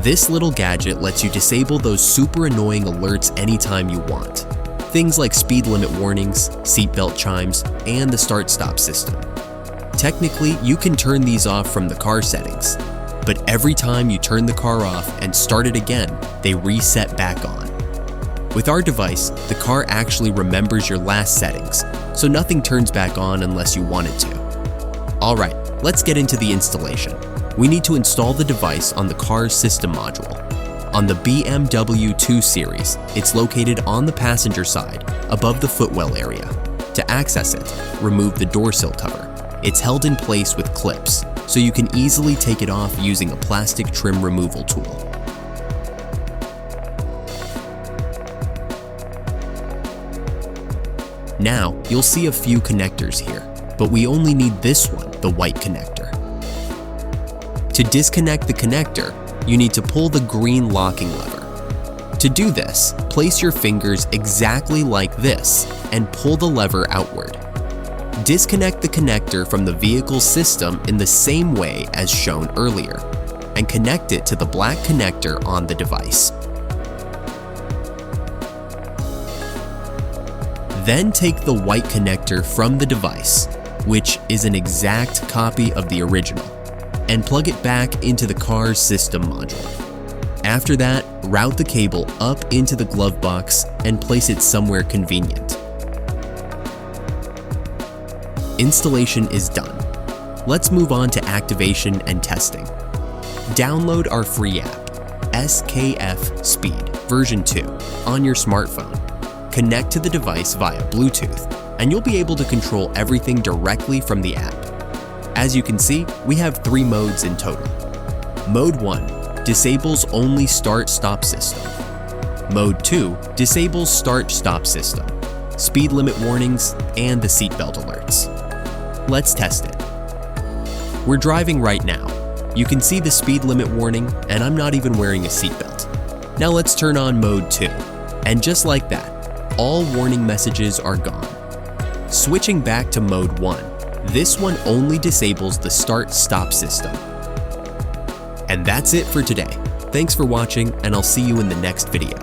This little gadget lets you disable those super annoying alerts anytime you want. Things like speed limit warnings, seatbelt chimes, and the start-stop system. Technically, you can turn these off from the car settings, but every time you turn the car off and start it again, they reset back on. With our device, the car actually remembers your last settings, so nothing turns back on unless you want it to. Alright, let's get into the installation. We need to install the device on the car's system module. On the BMW 2 Series, it's located on the passenger side, above the footwell area. To access it, remove the door sill cover. It's held in place with clips, so you can easily take it off using a plastic trim removal tool. Now, you'll see a few connectors here, but we only need this one, the white connector. To disconnect the connector, you need to pull the green locking lever. To do this, place your fingers exactly like this and pull the lever outward. Disconnect the connector from the vehicle system in the same way as shown earlier, and connect it to the black connector on the device. Then take the white connector from the device, which is an exact copy of the original, and plug it back into the car's system module. After that, route the cable up into the glove box and place it somewhere convenient. Installation is done. Let's move on to activation and testing. Download our free app, SKF Speed version 2, on your smartphone. Connect to the device via Bluetooth, and you'll be able to control everything directly from the app. As you can see, we have 3 modes in total. Mode 1 disables only start-stop system. Mode 2 disables start-stop system, speed limit warnings, and the seatbelt alerts. Let's test it. We're driving right now. You can see the speed limit warning, and I'm not even wearing a seatbelt. Now let's turn on Mode 2, and just like that, all warning messages are gone. Switching back to Mode 1, this one only disables the start-stop system. And that's it for today. Thanks for watching, and I'll see you in the next video.